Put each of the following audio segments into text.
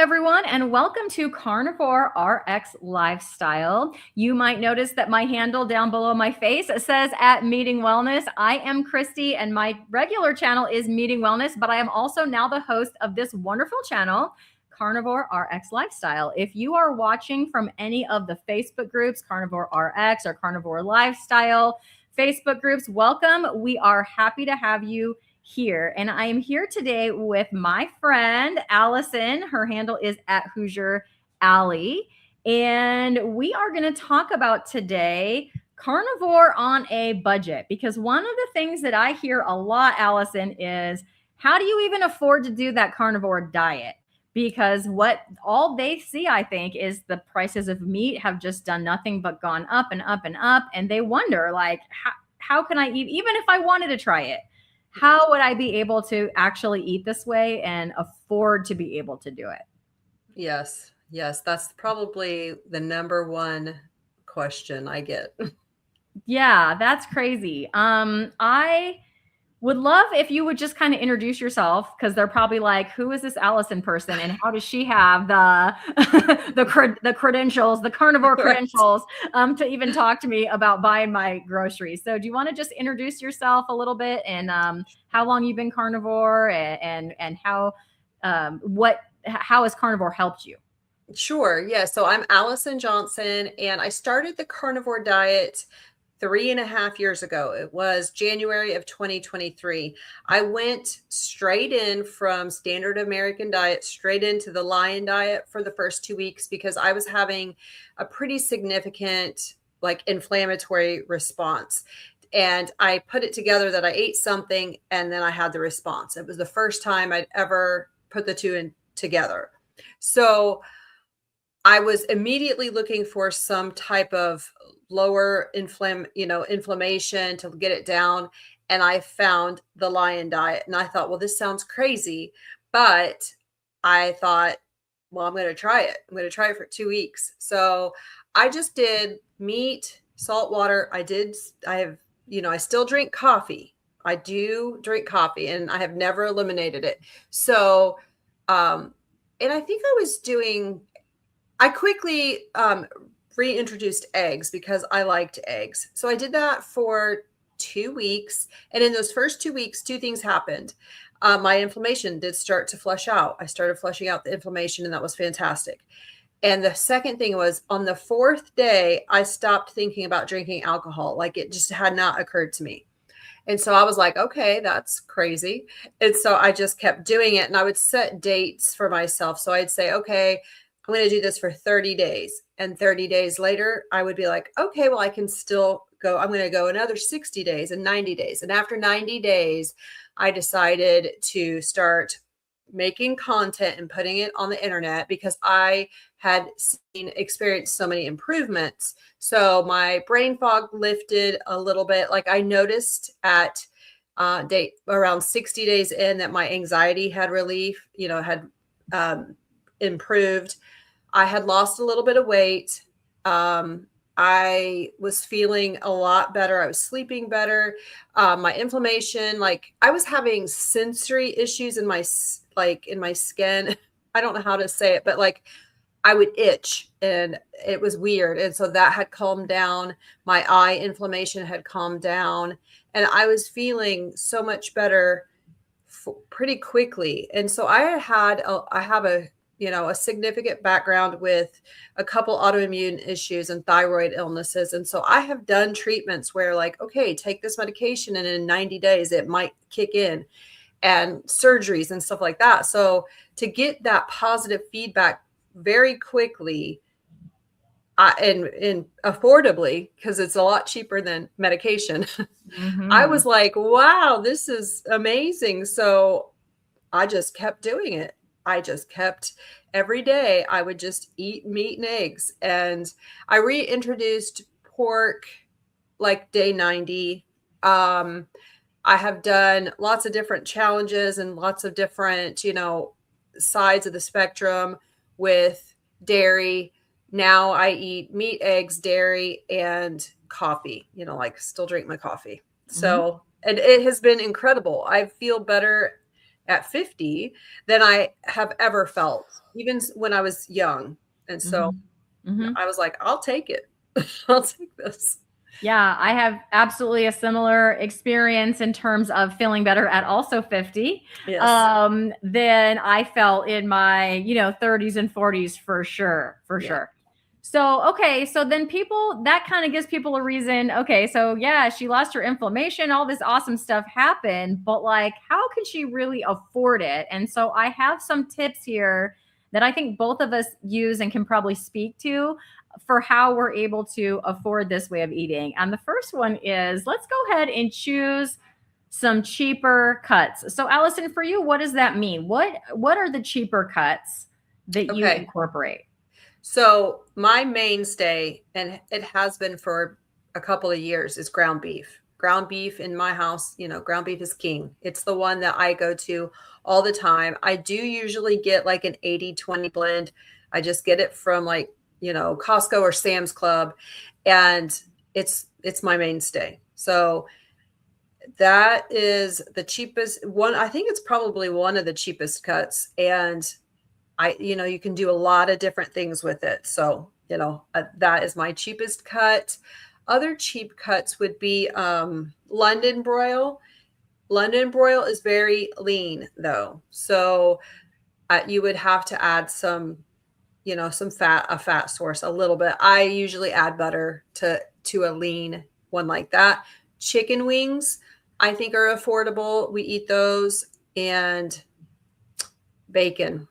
everyone, and welcome to Carnivore RX Lifestyle. You might notice that my handle down below my face says at Meeting Wellness. I am Christy, and my regular channel is Meeting Wellness, but I am also now the host of this wonderful channel, Carnivore RX Lifestyle. If you are watching from any of the Facebook groups, Carnivore RX or Carnivore Lifestyle Facebook groups, welcome. We are happy to have you here. And I am here today with my friend, Allison. Her handle is at Hoosier Alley. And we are going to talk about today carnivore on a budget, because one of the things that I hear a lot, Allison, is how do you even afford to do that carnivore diet? Because what all they see, I think, is the prices of meat have just done nothing but gone up and up and up. And they wonder, like, how can I eat, even if I wanted to try it? How would I be able to actually eat this way and afford to be able to do it? Yes. That's probably the number one question I get. Yeah, that's crazy. I would love if you would just kind of introduce yourself, because they're probably like, who is this Allison person and how does she have the the credentials, the carnivore credentials, to even talk to me about buying my groceries? So do you want to just introduce yourself a little bit, and how long you've been carnivore, and how has carnivore helped you? Sure. Yeah. So I'm Alison Johnson, and I started the carnivore diet 3.5 years ago. It was January of 2023. I went straight in from standard American diet straight into the Lion diet for the first 2 weeks because I was having a pretty significant inflammatory response. And I put it together that I ate something and then I had the response. It was the first time I'd ever put the two in together. So I was immediately looking for some type of lower inflammation to get it down. And I found the Lion diet, and I thought, well, this sounds crazy, but I thought, well, I'm going to try it. I'm going to try it for 2 weeks. So I just did meat, salt water. I still drink coffee. I do drink coffee, and I have never eliminated it. So, and I think I quickly reintroduced eggs because I liked eggs. So I did that for 2 weeks. And in those first 2 weeks, two things happened. My inflammation did start to flush out. I started flushing out the inflammation, and that was fantastic. And the second thing was, on the fourth day, I stopped thinking about drinking alcohol. Like, it just had not occurred to me. And so I was like, okay, that's crazy. And so I just kept doing it, and I would set dates for myself. So I'd say, okay, I'm going to do this for 30 days. And 30 days later, I would be like, okay, well, I can still go. I'm going to go another 60 days and 90 days. And after 90 days, I decided to start making content and putting it on the internet because I had experienced so many improvements. So my brain fog lifted a little bit. Like, I noticed at around 60 days in that my anxiety had relief, had improved. I had lost a little bit of weight. I was feeling a lot better. I was sleeping better. My inflammation, I was having sensory issues in my skin. I don't know how to say it, but I would itch, and it was weird. And so that had calmed down. My eye inflammation had calmed down, and I was feeling so much better pretty quickly. And so I have a significant background with a couple autoimmune issues and thyroid illnesses. And so I have done treatments where okay, take this medication and in 90 days it might kick in, and surgeries and stuff like that. So to get that positive feedback very quickly and affordably, because it's a lot cheaper than medication, mm-hmm. I was like, wow, this is amazing. So I just kept doing it. Every day I would just eat meat and eggs. And I reintroduced pork day 90. I have done lots of different challenges and lots of different, sides of the spectrum with dairy. Now I eat meat, eggs, dairy, and coffee, still drink my coffee. Mm-hmm. So, and it has been incredible. I feel better at 50 than I have ever felt, even when I was young. And so I was like, I'll take it. I'll take this. Yeah, I have absolutely a similar experience in terms of feeling better at also 50 Yes. than I felt in my, 30s and 40s for sure, sure. So, okay, so then that kind of gives people a reason. Okay, so yeah, she lost her inflammation, all this awesome stuff happened, but like, how can she really afford it? And so I have some tips here that I think both of us use and can probably speak to for how we're able to afford this way of eating. And the first one is, let's go ahead and choose some cheaper cuts. So Allison, for you, what does that mean? What are the cheaper cuts that you incorporate? So my mainstay, and it has been for a couple of years, is ground beef. Ground beef in my house, ground beef is king. It's the one that I go to all the time. I do usually get like an 80-20 blend. I just get it from like, Costco or Sam's Club, and it's my mainstay. So that is the cheapest one. I think it's probably one of the cheapest cuts, and you can do a lot of different things with it. So, that is my cheapest cut. Other cheap cuts would be London broil. London broil is very lean though. So you would have to add some a fat source a little bit. I usually add butter to a lean one like that. Chicken wings, I think, are affordable. We eat those, and bacon.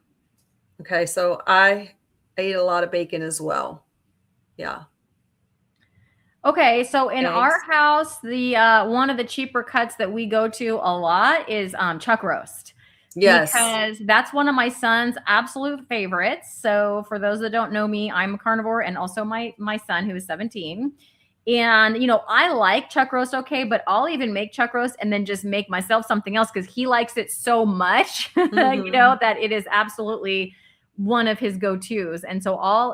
Okay, so I eat a lot of bacon as well. Yeah. Okay, so in our house, the one of the cheaper cuts that we go to a lot is chuck roast. Yes. Because that's one of my son's absolute favorites. So for those that don't know me, I'm a carnivore, and also my son, who is 17. And, I like chuck roast, okay, but I'll even make chuck roast and then just make myself something else because he likes it so much, that it is absolutely one of his go-tos. And so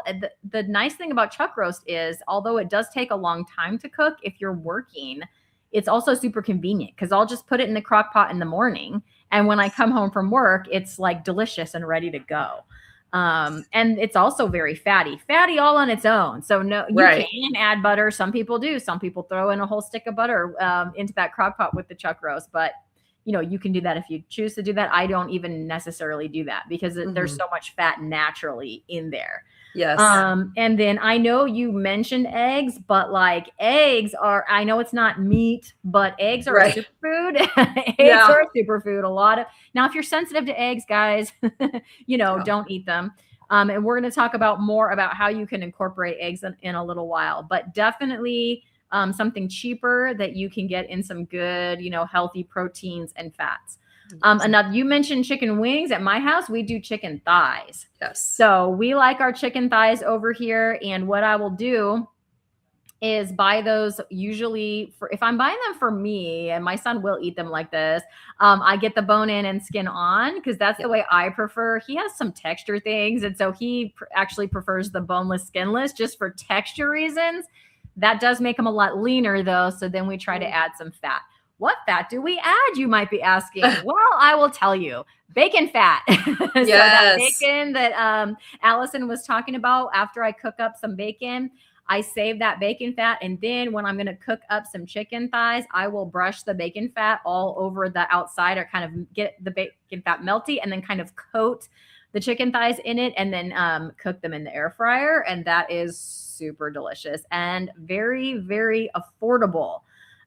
the nice thing about chuck roast is, although it does take a long time to cook, if you're working, it's also super convenient because I'll just put it in the crock pot in the morning. And when I come home from work, it's like delicious and ready to go. And it's also very fatty all on its own. So no, you can add butter. Some people do. Some people throw in a whole stick of butter into that crock pot with the chuck roast, but you can do that if you choose to do that. I don't even necessarily do that because there's so much fat naturally in there. Yes. And then I know you mentioned eggs, but like eggs are, I know it's not meat, but eggs are a superfood. Eggs are a superfood. Now, if you're sensitive to eggs, guys, don't eat them. And we're going to talk more about how you can incorporate eggs in a little while, but definitely something cheaper that you can get in some good, healthy proteins and fats. Now you mentioned chicken wings. At my house, we do chicken thighs. Yes. So we like our chicken thighs over here. And what I will do is buy those usually if I'm buying them for me, and my son will eat them like this. I get the bone in and skin on because that's the way I prefer. He has some texture things. And so he actually prefers the boneless, skinless just for texture reasons. That does make them a lot leaner though. So then we try to add some fat. What fat do we add, you might be asking? Well, I will tell you, bacon fat. So that bacon that Allison was talking about, after I cook up some bacon, I save that bacon fat. And then when I'm going to cook up some chicken thighs, I will brush the bacon fat all over the outside, or kind of get the bacon fat melty, and then kind of coat the chicken thighs in it, and then cook them in the air fryer. And that is super delicious and very, very affordable.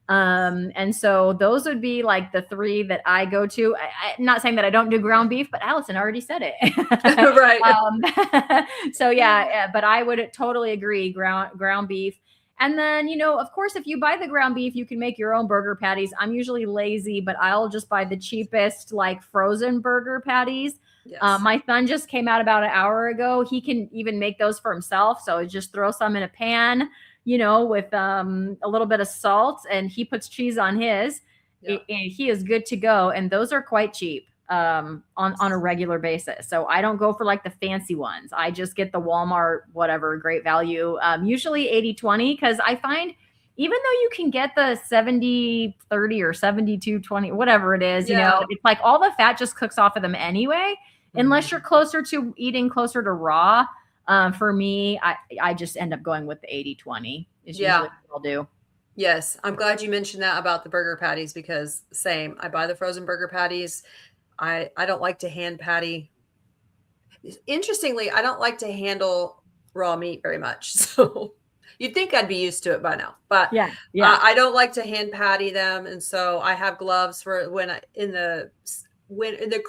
And so those would be like the three that I go to. I'm not saying that I don't do ground beef, but Allison already said it. Right. So yeah, but I would totally agree. Ground beef. And then, of course, if you buy the ground beef, you can make your own burger patties. I'm usually lazy, but I'll just buy the cheapest, like frozen burger patties. Yes. My son just came out about an hour ago. He can even make those for himself. So just throw some in a pan, with a little bit of salt, and he puts cheese on his, and he is good to go. And those are quite cheap on a regular basis. So I don't go for like the fancy ones. I just get the Walmart, whatever, great value, usually 80-20, because I find even though you can get the 70-30 or 72-20, whatever it is, it's like all the fat just cooks off of them anyway, unless you're closer to eating closer to raw. For me, I just end up going with the 80-20 is usually what I'll do. Yes. I'm glad you mentioned that about the burger patties, because same, I buy the frozen burger patties. I don't like to hand patty. Interestingly, I don't like to handle raw meat very much. So you'd think I'd be used to it by now, but I don't like to hand patty them. And so I have gloves for when in the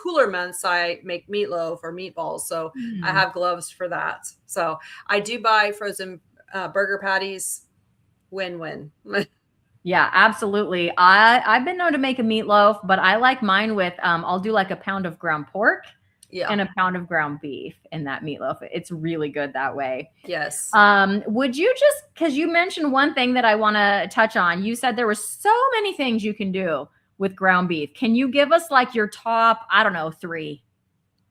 cooler months, I make meatloaf or meatballs. So I have gloves for that. So I do buy frozen burger patties. Win-win. Yeah, absolutely. I've been known to make a meatloaf, but I like mine with, I'll do like a pound of ground pork and a pound of ground beef in that meatloaf. It's really good that way. Yes. Would you because you mentioned one thing that I want to touch on. You said there were so many things you can do with ground beef. Can you give us like your top, I don't know, three?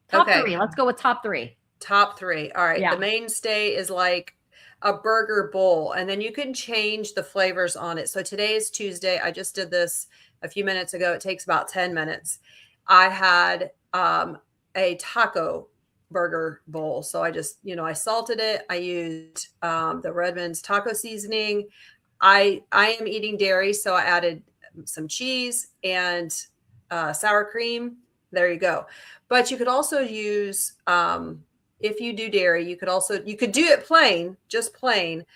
Top three. Let's go with top three. Top three. All right. Yeah. The mainstay is like a burger bowl, and then you can change the flavors on it. So today is Tuesday. I just did this a few minutes ago. It takes about 10 minutes. I had a taco burger bowl. So I just, I salted it. I used the Redmond's taco seasoning. I am eating dairy, so I added some cheese and sour cream. There you go. But you could also use if you do dairy, you could do it plain, just plain.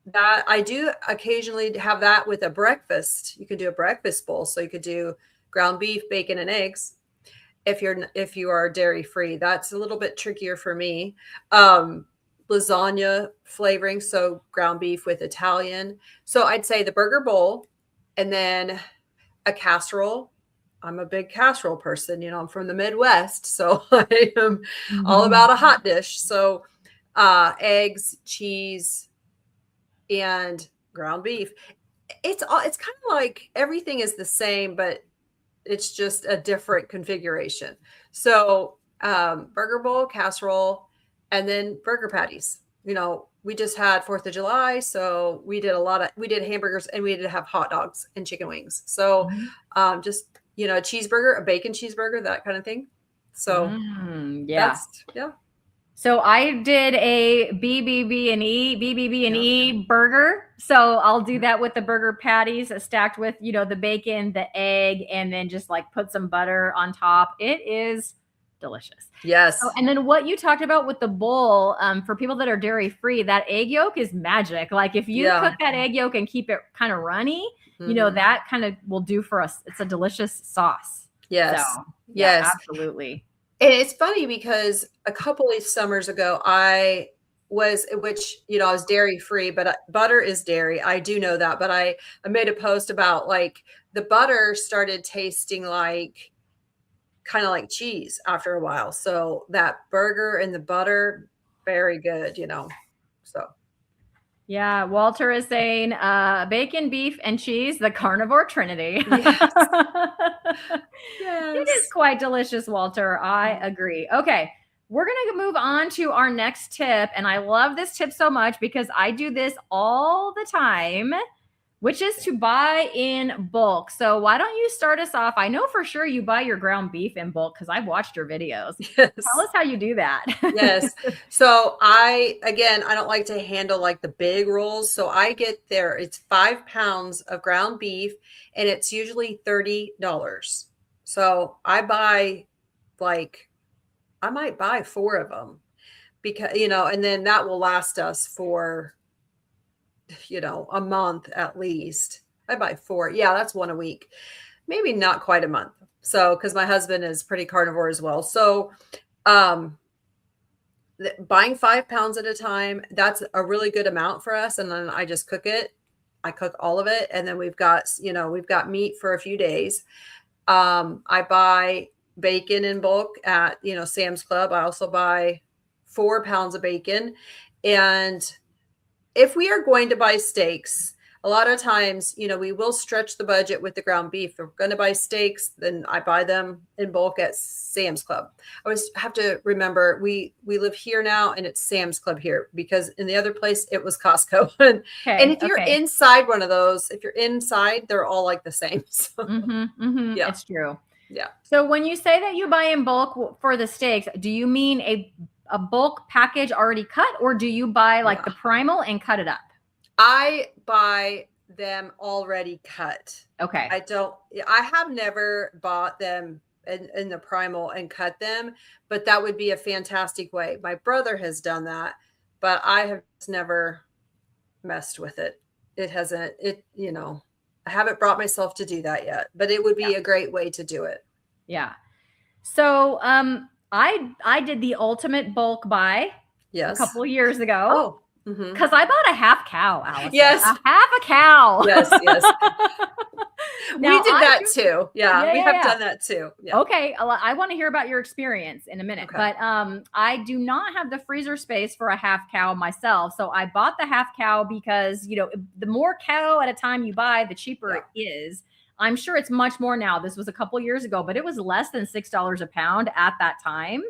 That I do occasionally have that with a breakfast. You could do a breakfast bowl. So you could do ground beef, bacon, and eggs. If you are dairy free, that's a little bit trickier for me. Lasagna flavoring, so ground beef with Italian. So I'd say the burger bowl, and then a casserole. I'm a big casserole person. I'm from the Midwest, so I am all about a hot dish. So eggs, cheese, and ground beef. It's kind of like everything is the same, but it's just a different configuration. So burger bowl, casserole, and then burger patties. We just had 4th of July, so we did hamburgers, and we did have hot dogs and chicken wings. So just a cheeseburger, a bacon cheeseburger, that kind of thing. So So I did a BBB&E burger. So I'll do that with the burger patties stacked with, the bacon, the egg, and then just like put some butter on top. It is delicious. Yes. So, and then what you talked about with the bowl, for people that are dairy free, that egg yolk is magic. Like if you cook that egg yolk and keep it kind of runny, that kind of will do for us. It's a delicious sauce. Yes. So, yes, absolutely. And it's funny because a couple of summers ago, I was dairy free, but butter is dairy. I do know that, but I made a post about like the butter started tasting like kind of like cheese after a while. So that burger and the butter, very good, so. Yeah, Walter is saying bacon, beef, and cheese, the carnivore trinity. Yes. It is quite delicious, Walter. I agree. Okay, we're going to move on to our next tip. And I love this tip so much because I do this all the time, which is to buy in bulk. So why don't you start us off? I know for sure you buy your ground beef in bulk because I've watched your videos. Yes. Tell us how you do that. Yes. So I don't like to handle like the big rolls. So I get there. It's 5 pounds of ground beef, and it's usually $30. So I buy I might buy 4 of them because, and then that will last us for a month at least. I buy 4. Yeah, that's 1 a week. Maybe not quite a month. So, because my husband is pretty carnivore as well. So, buying 5 pounds at a time, that's a really good amount for us. And then I just cook it. I cook all of it. And then we've got meat for a few days. I buy bacon in bulk at, Sam's Club. I also buy 4 pounds of bacon. And if we are going to buy steaks, a lot of times, we will stretch the budget with the ground beef. If we're going to buy steaks, then I buy them in bulk at Sam's Club. I always have to remember we live here now, and it's Sam's Club here, because in the other place it was Costco. and if you're inside one of those, if you're inside, they're all like the same. So, yeah, it's true. Yeah. So when you say that you buy in bulk for the steaks, do you mean a bulk package already cut, or do you buy like the primal and cut it up? I buy them already cut. Okay. I have never bought them in the primal and cut them, but that would be a fantastic way. My brother has done that, but I have just never messed with it. I haven't brought myself to do that yet, but it would be a great way to do it. Yeah. So, I did the ultimate bulk buy a couple of years ago. Oh. Because I bought a half cow, Allison. Yes. A half a cow. Yes. We did that too. Yeah, we have done that too. Yeah. Okay. I want to hear about your experience in a minute. Okay. But I do not have the freezer space for a half cow myself. So I bought the half cow because, the more cow at a time you buy, the cheaper it is. I'm sure it's much more now. This was a couple years ago, but it was less than $6 a pound at that time,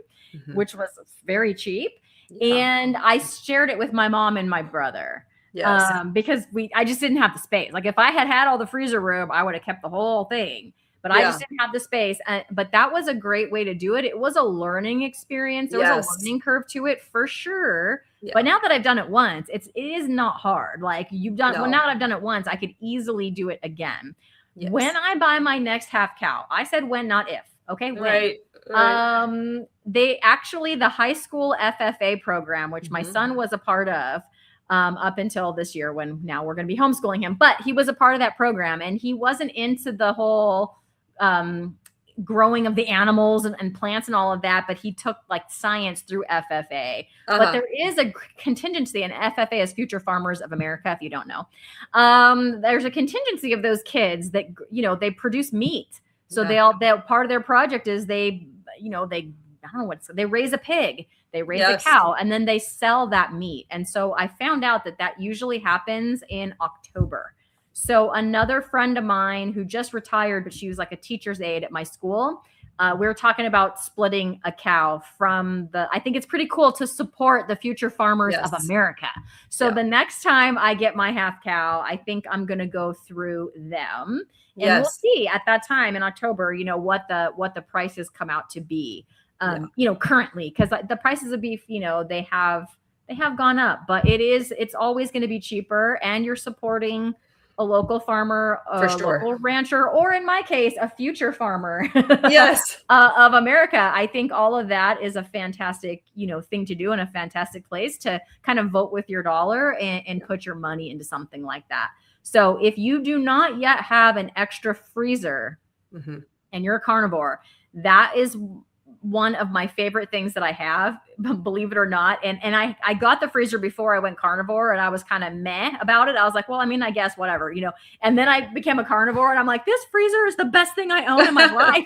which was very cheap. Yeah. And I shared it with my mom and my brother. Yes. Because I just didn't have the space. Like if I had all the freezer room, I would have kept the whole thing, but I just didn't have the space. But that was a great way to do it. It was a learning experience. There was a learning curve to it for sure. Yeah. But now that I've done it once, it is not hard. Like now that I've done it once, I could easily do it again. Yes. When I buy my next half cow, I said when, not if. Okay. When. Right. The high school FFA program, which my son was a part of, up until this year, when now we're going to be homeschooling him, but he was a part of that program, and he wasn't into the whole, growing of the animals and plants and all of that, but he took like science through FFA. But there is a contingency, and FFA is Future Farmers of America, if you don't know. There's a contingency of those kids that, they produce meat. So they'll part of their project is they raise a pig, they raise a cow, and then they sell that meat. And so I found out that usually happens in October. So another friend of mine who just retired, but she was like a teacher's aide at my school, we were talking about splitting a cow from I think it's pretty cool to support the Future Farmers of America. So the next time I get my half cow, I think I'm going to go through them. And we'll see at that time in October, what the prices come out to be, currently, because the prices of beef, they have gone up, but it's always going to be cheaper, and you're supporting a local farmer, local rancher, or in my case, a future farmer of America. I think all of that is a fantastic, thing to do, and a fantastic place to kind of vote with your dollar and put your money into something like that. So if you do not yet have an extra freezer and you're a carnivore, that is one of my favorite things that I have, believe it or not. And I got the freezer before I went carnivore, and I was kind of meh about it. I was like, well, I mean, I guess whatever, and then I became a carnivore, and I'm like, this freezer is the best thing I own in my life.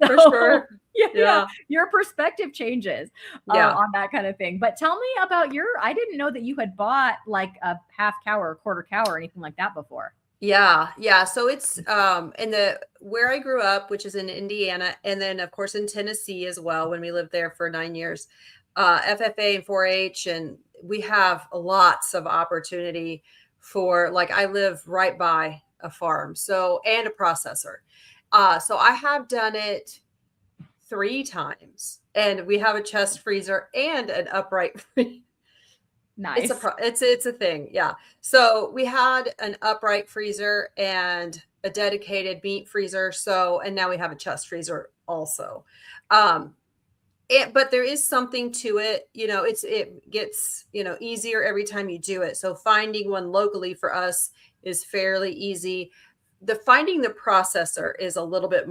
For sure. Yeah. Your perspective changes on that kind of thing. But tell me about I didn't know that you had bought like a half cow or a quarter cow or anything like that before. Yeah. So it's where I grew up, which is in Indiana, and then of course in Tennessee as well, when we lived there for 9 years, FFA and 4-H, and we have lots of opportunity for, like, I live right by a farm, and a processor. So I have done it 3 times, and we have a chest freezer and an upright freezer. Nice. It's a thing. Yeah. So we had an upright freezer and a dedicated meat freezer. And now we have a chest freezer also. But there is something to it, it gets, easier every time you do it. So finding one locally for us is fairly easy. Finding the processor is a little bit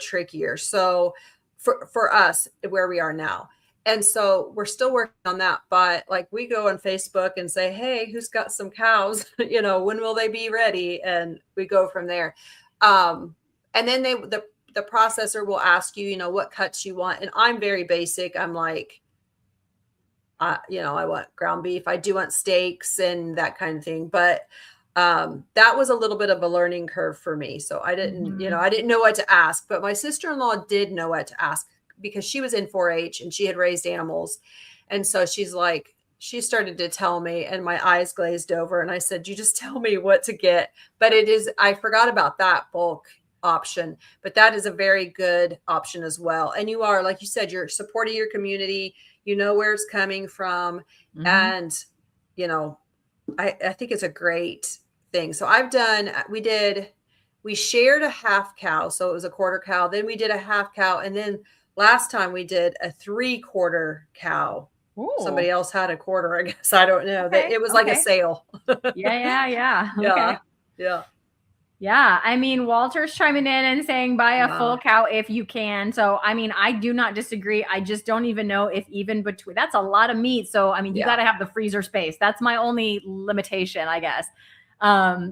trickier. So for us, where we are now. And so we're still working on that, but like we go on Facebook and say, hey, who's got some cows? When will they be ready? And we go from there. And then the processor will ask you, what cuts you want. And I'm very basic. I'm like, I want ground beef. I do want steaks and that kind of thing. But that was a little bit of a learning curve for me. So I didn't, Mhm. I didn't know what to ask, but my sister-in-law did know what to ask because she was in 4-H and she had raised animals. And so she started to tell me and my eyes glazed over and I said, you just tell me what to get. But I forgot about that bulk option, but that is a very good option as well. And you are, like you said, you're supporting your community, you know where it's coming from. Mhm. And, I think it's a great thing. So we shared a half cow. So it was a quarter cow. Then we did a half cow. And then last time we did a 3/4 cow. Ooh. Somebody else had a quarter, I guess. I don't know. That Okay. it was like a Okay. sale. Yeah. Yeah. Okay. Yeah. Yeah, I mean, Walter's chiming in and saying buy a Yeah. full cow if you can. So, I mean, I do not disagree. I just don't even know if even between that's a lot of meat. So, I mean, you got Yeah. to have the freezer space. That's my only limitation, I guess,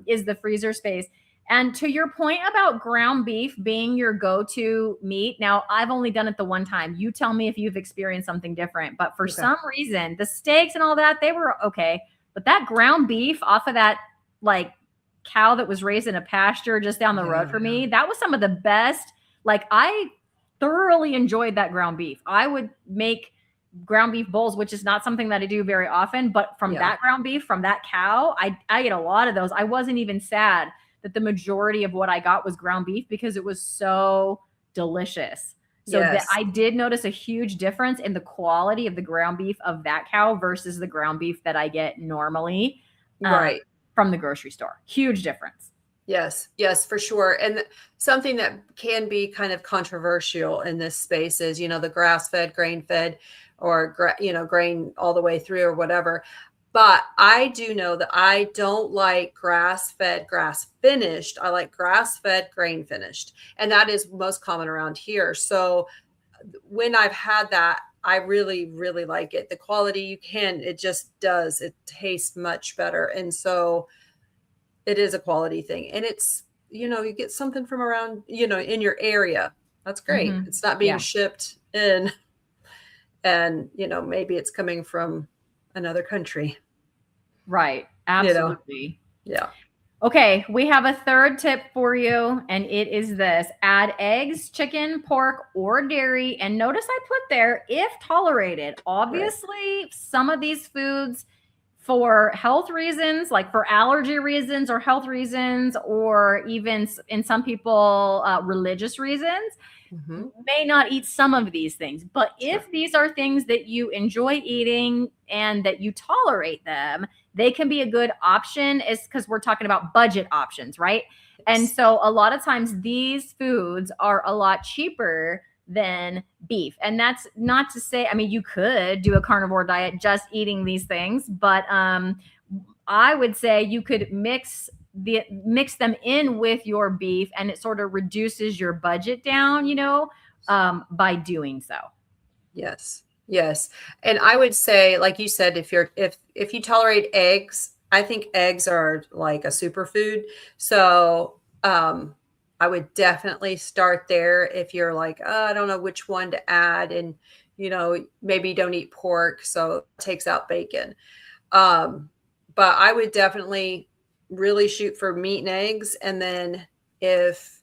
is the freezer space. And to your point about ground beef being your go-to meat, now I've only done it the one time. You tell me if you've experienced something different. But for Okay. some reason, the steaks and all that, they were okay. But that ground beef off of that, like, cow that was raised in a pasture just down the road Yeah. for me. That was some of the best. Like, I thoroughly enjoyed that ground beef. I would make ground beef bowls, which is not something that I do very often, but from Yeah. that ground beef, from that cow, I get a lot of those. I wasn't even sad that the majority of what I got was ground beef because it was so delicious. So that Yes. I did notice a huge difference in the quality of the ground beef of that cow versus the ground beef that I get normally. Um, Right. from the grocery store. Huge difference. Yes, yes, for sure. And something that can be kind of controversial in this space is, the grass-fed, grain-fed, or grain all the way through or whatever. But I do know that I don't like grass-fed, grass-finished. I like grass-fed, grain-finished, and that is most common around here. So when I've had that, I really, really like it. The quality it just does. It tastes much better, and so it is a quality thing. And it's, you get something from around, in your area. That's great. Mm-hmm. It's not being Yeah. shipped in and, maybe it's coming from another country, Right. you know? Absolutely. Yeah. Okay, we have a third tip for you, and it is this: add eggs, chicken, pork, or dairy. And notice I put there if tolerated. Right. Obviously, some of these foods, for health reasons, like for allergy reasons or health reasons, or even in some people, religious reasons, Mm-hmm. may not eat some of these things. But Sure. if these are things that you enjoy eating and that you tolerate them, they can be a good option, is because we're talking about budget options, right? And Yes. so a lot of times these foods are a lot cheaper than beef. And that's not to say, I mean, you could do a carnivore diet just eating these things, but I would say you could mix them in with your beef, and it sort of reduces your budget down, by doing so. Yes. Yes. And I would say, like you said, if you tolerate eggs, I think eggs are like a superfood. So I would definitely start there if you're like, oh, I don't know which one to add. And, maybe you don't eat pork, so it takes out bacon. Um, but I would definitely really shoot for meat and eggs. And then if,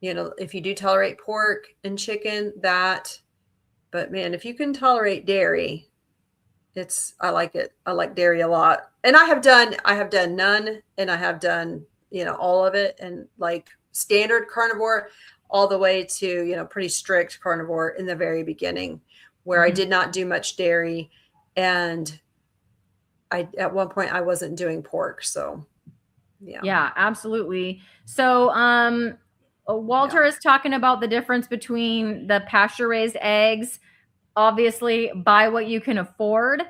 if you do tolerate pork and chicken, but man, if you can tolerate dairy, I like it. I like dairy a lot. And I have done none and I have done, all of it, and like standard carnivore all the way to, pretty strict carnivore in the very beginning where I Mhm. did not do much dairy. And at one point I wasn't doing pork. So yeah. Yeah, absolutely. So, Yeah. Walter is talking about the difference between the pasture raised eggs. Obviously, buy what you can afford.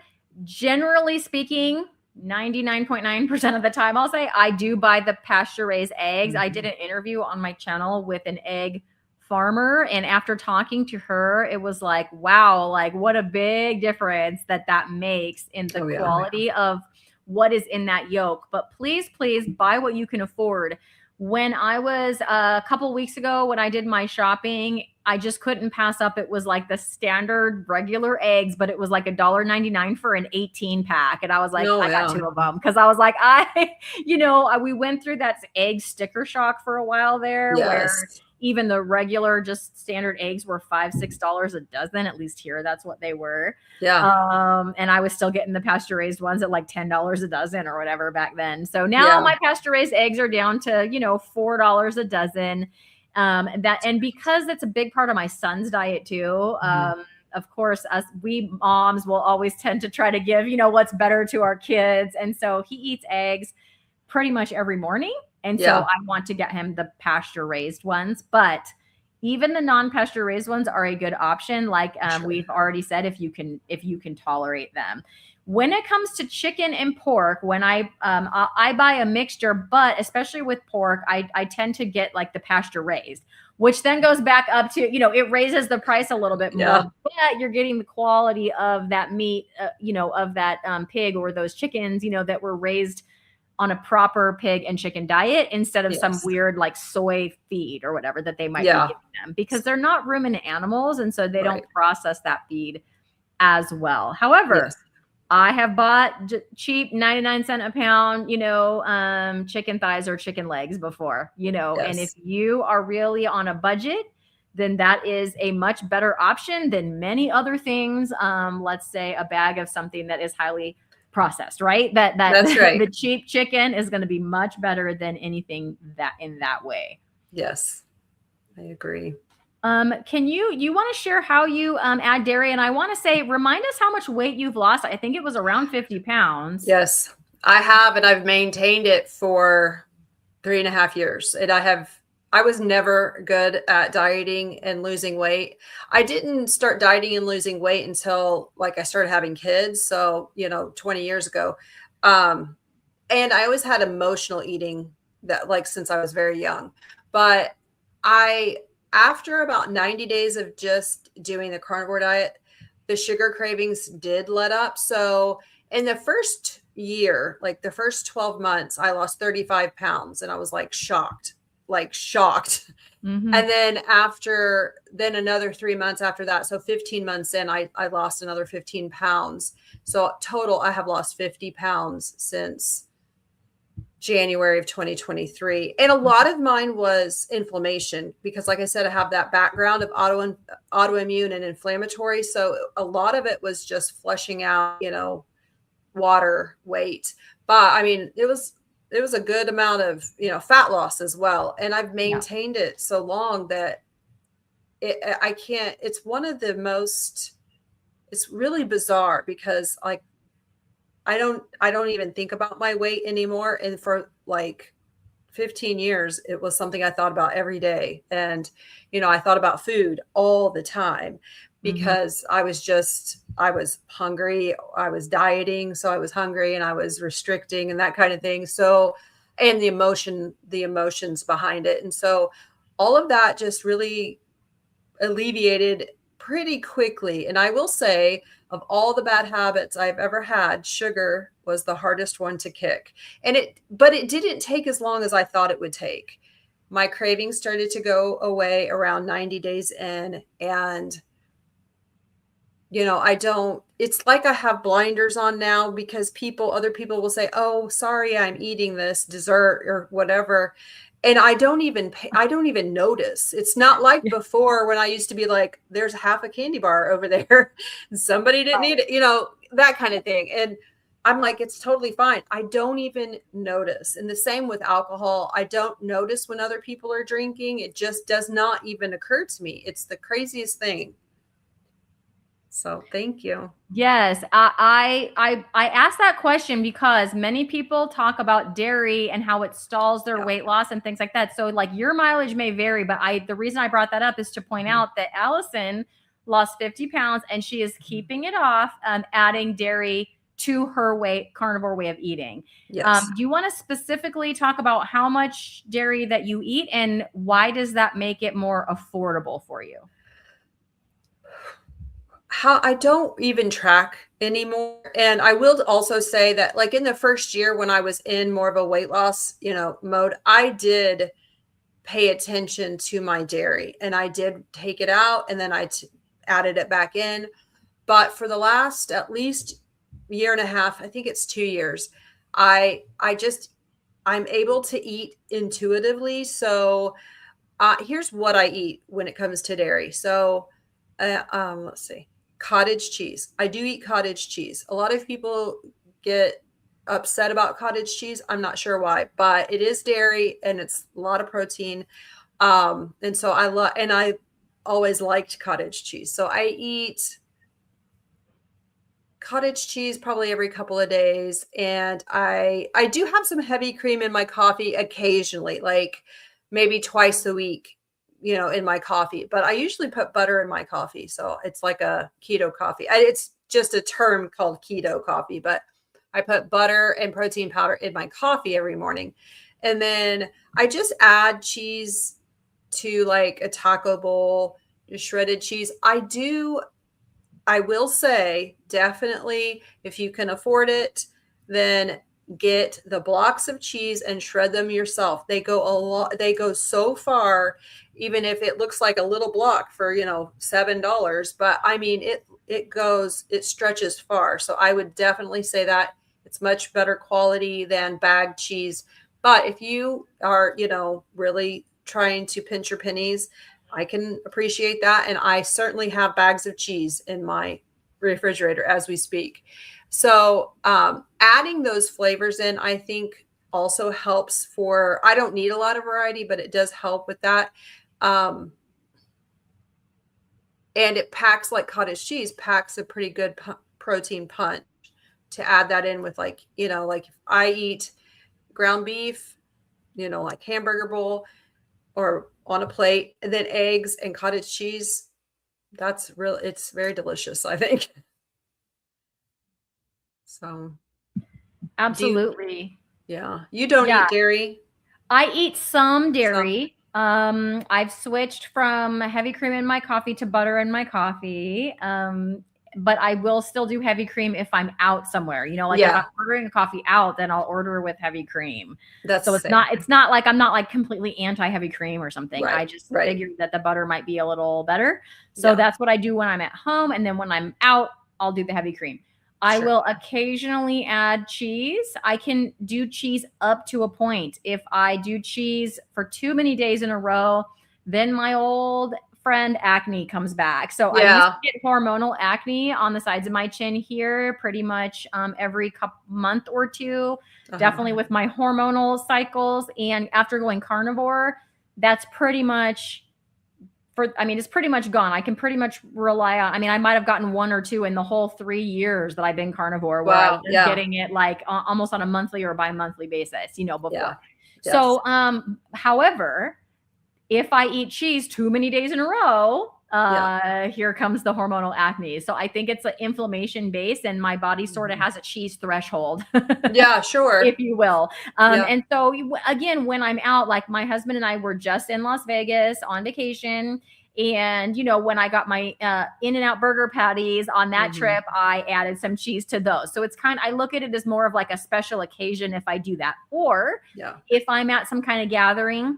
Generally speaking, 99.9% of the time, I'll say I do buy the pasture raised eggs. I did Mhm. an interview on my channel with an egg farmer, and after talking to her, it was like, wow, like what a big difference that makes in the Oh yeah. quality of what is in that yolk. But please buy what you can afford. When I was a couple weeks ago, when I did my shopping, I just couldn't pass up. It was like the standard regular eggs, but it was like $1.99 for an 18 pack. And I was like, No, I got yeah. 2 of them. Cause I was like, we went through that egg sticker shock for a while there where Yes. even the regular, just standard eggs were $5-6 a dozen. At least here, that's what they were. Yeah. And I was still getting the pasture raised ones at like $10 a dozen or whatever back then. So now Yeah. my pasture raised eggs are down to, $4 a dozen. And because it's a big part of my son's diet too. Of course, we moms will always tend to try to give, what's better to our kids. And so he eats eggs pretty much every morning. And so I want to get him the pasture raised ones, but even the non-pasture raised ones are a good option. Like we've already said, if you can tolerate them. When it comes to chicken and pork, when I buy a mixture, but especially with pork, I tend to get like the pasture raised, which then goes back up to, it raises the price a little bit more, but you're getting the quality of that meat, of that pig or those chickens, that were raised on a proper pig and chicken diet instead of some weird like soy feed or whatever that they might be giving them, because they're not ruminant animals. And so they don't process that feed as well. However, I have bought cheap 99 cent a pound, chicken thighs or chicken legs before, and if you are really on a budget, then that is a much better option than many other things. Let's say a bag of something that is highly processed, right? That's right. The cheap chicken is going to be much better than anything that in that way. Yes, I agree. Can you want to share how you add dairy? And I want to say, remind us how much weight you've lost. I think it was around 50 pounds. Yes, I have, and I've maintained it for 3.5 years. And I was never good at dieting and losing weight. I didn't start dieting and losing weight until like I started having kids. So, 20 years ago. And I always had emotional eating that like since I was very young, but after about 90 days of just doing the carnivore diet, the sugar cravings did let up. So in the first year, like the first 12 months, I lost 35 pounds and I was like shocked. Mm-hmm. And then another 3 months after that. So 15 months in, I lost another 15 pounds. So total, I have lost 50 pounds since January of 2023. And a lot of mine was inflammation because like I said, I have that background of autoimmune and inflammatory. So a lot of it was just flushing out, water weight. But I mean, it was a good amount of, fat loss as well. And I've maintained it so long that it's one of the most, it's really bizarre because like, I don't even think about my weight anymore. And for like 15 years, it was something I thought about every day. And, I thought about food all the time because I was hungry. I was dieting. So I was hungry and I was restricting and that kind of thing. So, and the emotions behind it. And so all of that just really alleviated pretty quickly. And I will say, of all the bad habits I've ever had, sugar was the hardest one to kick. But it didn't take as long as I thought it would take. My cravings started to go away around 90 days in. And, it's like I have blinders on now because other people will say, oh, sorry, I'm eating this dessert or whatever. And I don't even notice. It's not like before when I used to be like, there's half a candy bar over there. Somebody didn't eat it, that kind of thing. And I'm like, it's totally fine. I don't even notice. And the same with alcohol. I don't notice when other people are drinking. It just does not even occur to me. It's the craziest thing. So thank you. Yes, I asked that question because many people talk about dairy and how it stalls their weight loss and things like that. So like your mileage may vary, but the reason I brought that up is to point out that Allison lost 50 pounds and she is keeping it off, adding dairy to her carnivore way of eating. Yes. Do you want to specifically talk about how much dairy that you eat and why does that make it more affordable for you? I don't even track anymore. And I will also say that like in the first year when I was in more of a weight loss, mode, I did pay attention to my dairy. And I did take it out, and then I added it back in. But for the last at least year and a half, I think it's 2 years, I'm able to eat intuitively. So here's what I eat when it comes to dairy. So let's see, cottage cheese. I do eat cottage cheese. A lot of people get upset about cottage cheese. I'm not sure why, but it is dairy and it's a lot of protein. And so I always liked cottage cheese. So I eat cottage cheese probably every couple of days. And I do have some heavy cream in my coffee occasionally, like maybe twice a week, in my coffee, but I usually put butter in my coffee. So it's like a keto coffee. It's just a term called keto coffee, but I put butter and protein powder in my coffee every morning. And then I just add cheese to like a taco bowl, just shredded cheese. I will say, definitely, if you can afford it, then get the blocks of cheese and shred them yourself. They go so far, even if it looks like a little block for, $7. But I mean, it stretches far. So I would definitely say that it's much better quality than bagged cheese. But if you are, really trying to pinch your pennies, I can appreciate that. And I certainly have bags of cheese in my refrigerator as we speak. So adding those flavors in, I think also helps I don't need a lot of variety, but it does help with that. And it packs, like cottage cheese packs a pretty good protein punch to add that in with, like, like if I eat ground beef, like hamburger bowl or on a plate, and then eggs and cottage cheese, it's very delicious, I think. So Absolutely. You don't eat dairy? I eat some dairy. I've switched from heavy cream in my coffee to butter in my coffee. But I will still do heavy cream if I'm out somewhere. If I'm ordering a coffee out, then I'll order with heavy cream. So it's not like I'm not like completely anti heavy cream or something. Right, I just figured that the butter might be a little better. So that's what I do when I'm at home. And then when I'm out, I'll do the heavy cream. I will occasionally add cheese. I can do cheese up to a point. If I do cheese for too many days in a row, then my old friend acne comes back. So I used to get hormonal acne on the sides of my chin here pretty much every month or two, definitely with my hormonal cycles. And after going carnivore, that's pretty much it's pretty much gone. I can pretty much rely on, I might have gotten one or two in the whole 3 years that I've been carnivore, where I was getting it like almost on a monthly or bi-monthly basis, before. Yeah. Yes. So, however, if I eat cheese too many days in a row, here comes the hormonal acne. So I think it's an inflammation base, and my body sort of has a cheese threshold. Yeah, sure. If you will. And so again, when I'm out, like my husband and I were just in Las Vegas on vacation. And, when I got my In-N-Out burger patties on that trip, I added some cheese to those. So it's I look at it as more of like a special occasion if I do that. Or if I'm at some kind of gathering,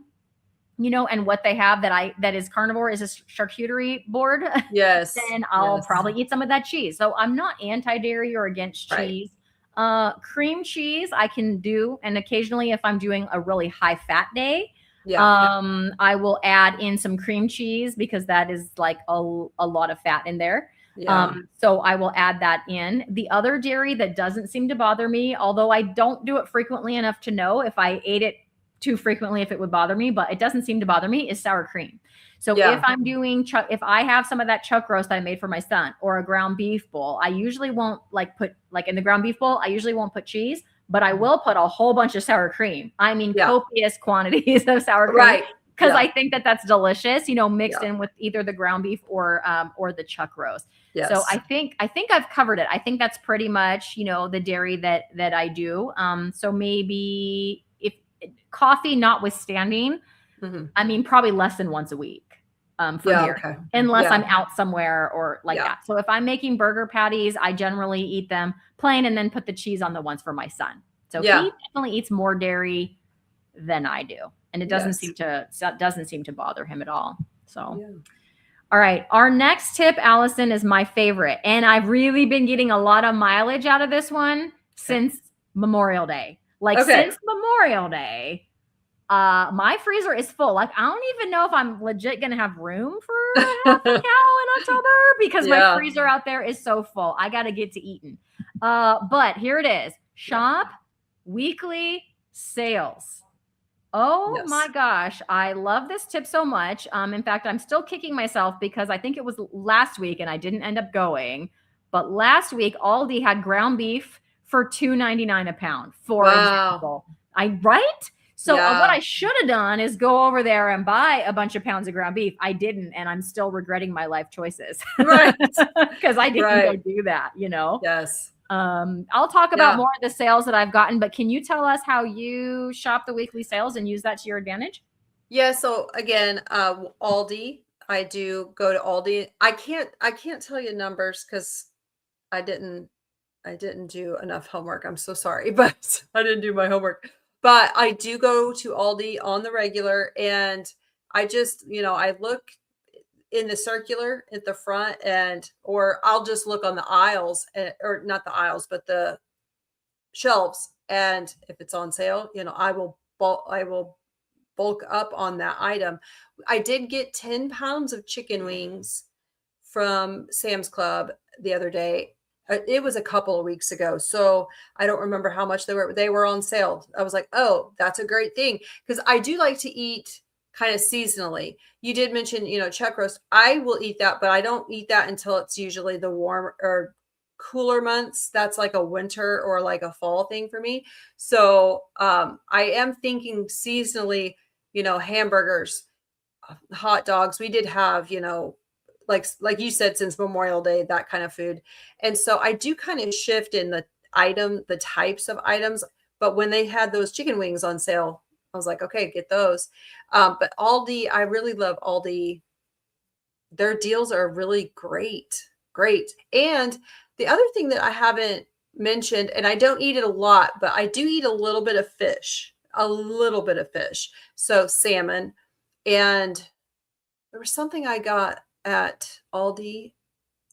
and what they have that is carnivore is a charcuterie board. Yes. Then I'll probably eat some of that cheese. So I'm not anti-dairy or against cheese. Cream cheese I can do. And occasionally if I'm doing a really high fat day, I will add in some cream cheese because that is like a lot of fat in there. So I will add that in. The other dairy that doesn't seem to bother me, although I don't do it frequently enough to know if I ate it too frequently if it would bother me, but it doesn't seem to bother me, is sour cream. So if I'm doing if I have some of that chuck roast that I made for my son or a ground beef bowl, I usually won't put in the ground beef bowl, I usually won't put cheese, but I will put a whole bunch of sour cream. Copious quantities of sour cream. Right. Because I think that that's delicious, mixed in with either the ground beef or the chuck roast. Yes. So I think I've covered it. I think that's pretty much, the dairy that I do. So maybe if coffee notwithstanding, probably less than once a week for dairy, unless I'm out somewhere or that. So if I'm making burger patties, I generally eat them plain and then put the cheese on the ones for my son. So he definitely eats more dairy than I do. And it doesn't seem to bother him at all. So, all right. Our next tip, Allison, is my favorite. And I've really been getting a lot of mileage out of this one since Memorial Day. Since Memorial Day, my freezer is full. Like, I don't even know if I'm legit going to have room for a half a cow in October because my freezer out there is so full. I got to get to eating. But here it is. Shop weekly sales. Oh my gosh. I love this tip so much. In fact, I'm still kicking myself because I think it was last week and I didn't end up going. But last week, Aldi had ground beef for $2.99 a pound, for example. Right? So what I should have done is go over there and buy a bunch of pounds of ground beef. I didn't, and I'm still regretting my life choices. Right. Because I didn't go do that, you know? Yes. I'll talk about more of the sales that I've gotten, but can you tell us how you shop the weekly sales and use that to your advantage? Yeah. So again, Aldi, I do go to Aldi. I can't tell you numbers because I didn't do enough homework. I'm so sorry, but I didn't do my homework. But I do go to Aldi on the regular, and I just, I look in the circular at the front, or I'll just look on the aisles, or not the aisles, but the shelves. And if it's on sale, I will bulk up on that item. I did get 10 pounds of chicken wings from Sam's Club the other day. It was a couple of weeks ago, so I don't remember how much they were. They were on sale. I was like, oh, that's a great thing, because I do like to eat kind of seasonally. You did mention, chuck roast. I will eat that, but I don't eat that until it's usually the warm or cooler months. That's like a winter or like a fall thing for me. So I am thinking seasonally, hamburgers, hot dogs. We did have, like you said, since Memorial Day, that kind of food. And so I do kind of shift in the types of items. But when they had those chicken wings on sale, I was like, okay, get those. But Aldi, I really love Aldi. Their deals are really great. And the other thing that I haven't mentioned, and I don't eat it a lot, but I do eat a little bit of fish. So salmon. And there was something I got at Aldi,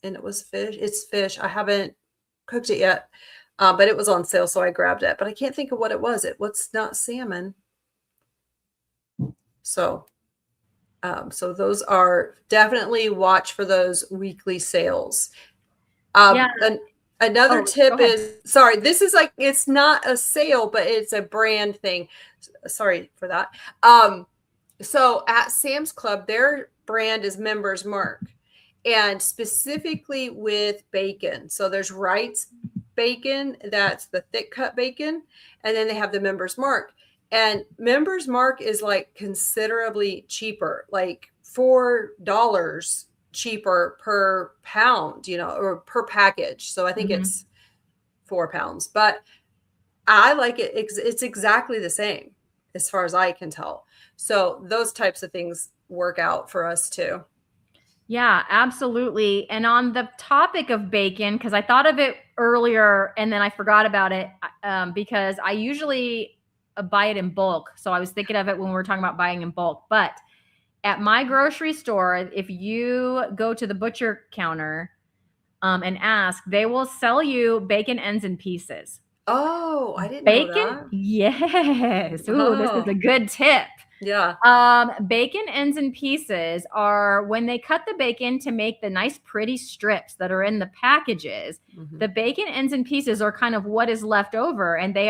and it was fish. It's fish. I haven't cooked it yet, but it was on sale, so I grabbed it. But I can't think of what it was. What's not salmon. So, so those are definitely, watch for those weekly sales. Another tip is, sorry, this is like, it's not a sale, but it's a brand thing. Sorry for that. So at Sam's Club, their brand is Members Mark, and specifically with bacon. So there's Wright's bacon, that's the thick cut bacon, and then they have the Members Mark. And Members Mark is like considerably cheaper, like $4 cheaper per pound, or per package. So I think it's 4 pounds, but I like it. It's exactly the same as far as I can tell. So those types of things work out for us too. Yeah, absolutely. And on the topic of bacon, because I thought of it earlier and then I forgot about it, because I usually buy it in bulk. So I was thinking of it when we were talking about buying in bulk. But at my grocery store, if you go to the butcher counter and ask, they will sell you bacon ends and pieces. Oh, I didn't know that. Yes. Ooh, This is a good tip. Yeah. Bacon ends and pieces are when they cut the bacon to make the nice pretty strips that are in the packages. The bacon ends and pieces are kind of what is left over, and they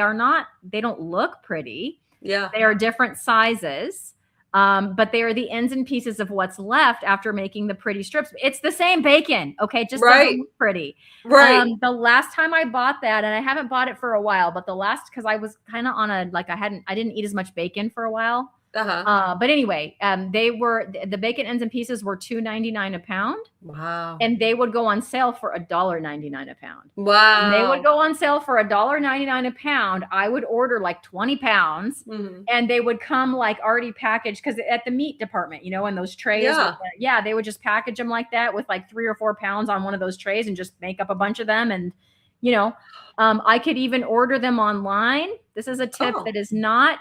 don't look pretty. Yeah. They are different sizes. But they are the ends and pieces of what's left after making the pretty strips. It's the same bacon. Okay. It just doesn't look pretty. Right. The last time I bought that, and I haven't bought it for a while, but cause I was kind of on I didn't eat as much bacon for a while. But anyway, the bacon ends and pieces were $2.99 a pound. Wow. And they would go on sale for $1.99 a pound. Wow. And they would go on sale for $1.99 a pound. I would order like 20 pounds and they would come like already packaged, because at the meat department, in those trays, they would just package them like that with like 3 or 4 pounds on one of those trays and just make up a bunch of them. And, I could even order them online. This is a tip that is not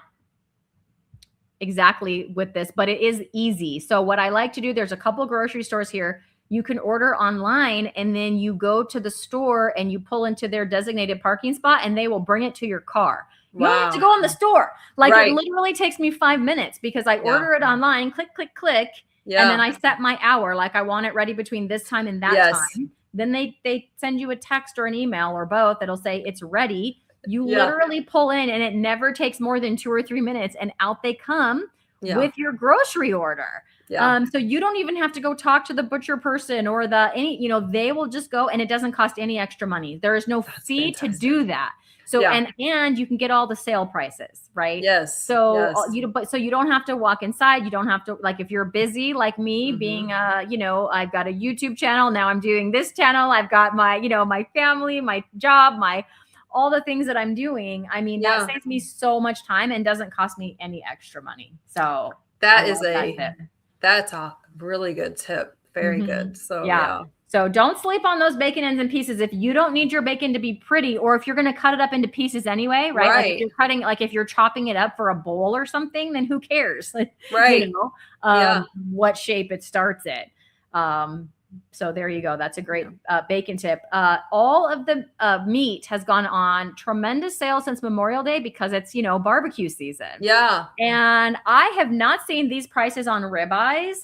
exactly with this, but it is easy. So what I like to do, there's a couple grocery stores here. You can order online and then you go to the store and you pull into their designated parking spot and they will bring it to your car. You don't have to go in the store. Like it literally takes me 5 minutes because I order it online, click, click, click. And then I set my hour. Like I want it ready between this time and that time. Then they send you a text or an email or both. That'll say it's ready. You literally pull in and it never takes more than 2 or 3 minutes and out they come with your grocery order. So you don't even have to go talk to the butcher person or they will just go and it doesn't cost any extra money. There is no fee to do that. So, and you can get all the sale prices, right? Yes. So you don't have to walk inside. You don't have to, like, if you're busy, like me being, I've got a YouTube channel. Now I'm doing this channel. I've got my, my family, my job, all the things that I'm doing. I mean, that saves me so much time and doesn't cost me any extra money. So that's a really good tip. Very good. So So don't sleep on those bacon ends and pieces. If you don't need your bacon to be pretty, or if you're going to cut it up into pieces anyway, right? Like if you're cutting, like if you're chopping it up for a bowl or something, then who cares? Right. What shape it starts in. So there you go. That's a great bacon tip. All of the meat has gone on tremendous sales since Memorial Day because it's, barbecue season. Yeah. And I have not seen these prices on ribeyes.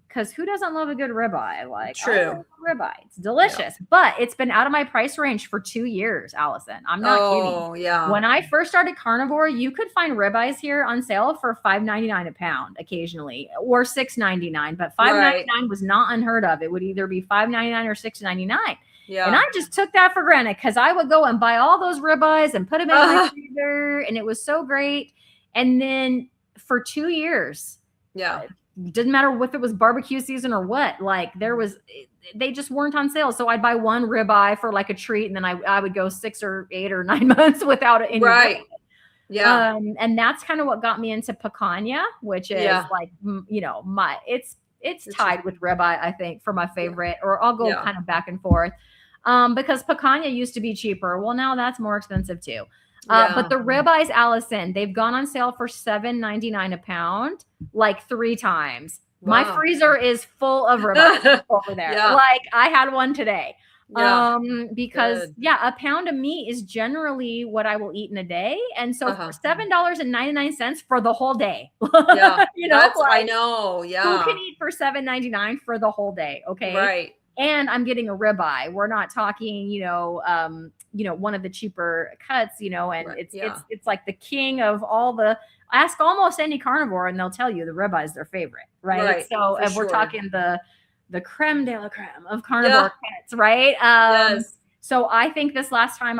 Because who doesn't love a good ribeye? Like, true. Ribeye. It's delicious. But it's been out of my price range for 2 years, Allison. I'm not kidding. Oh, yeah. When I first started Carnivore, you could find ribeyes here on sale for $5.99 a pound occasionally, or $6.99. But $5.99 was not unheard of. It would either be $5.99 or $6.99. Yeah. And I just took that for granted because I would go and buy all those ribeyes and put them in my freezer, and it was so great. And then for 2 years, didn't matter if it was barbecue season or what, like they just weren't on sale. So I'd buy one ribeye for like a treat, and then I would go 6 or 8 or 9 months without any. Right. Yeah. And that's kind of what got me into picanha, which is like, it's tied with ribeye, I think, for my favorite, or I'll go kind of back and forth. Because picanha used to be cheaper. Well, now that's more expensive too. But the ribeyes, Allison, they've gone on sale for $7.99 a pound, like 3 times. Wow. My freezer is full of ribeyes over there. Like I had one today. Because a pound of meat is generally what I will eat in a day. And so for $7.99 for the whole day, I know. Yeah. Who can eat for $7.99 for the whole day? Okay. Right. And I'm getting a ribeye. We're not talking, one of the cheaper cuts, and it's like the king of all the. Ask almost any carnivore, and they'll tell you the ribeye is their favorite, right? So if we're talking the creme de la creme of carnivore cuts, right? So I think this last time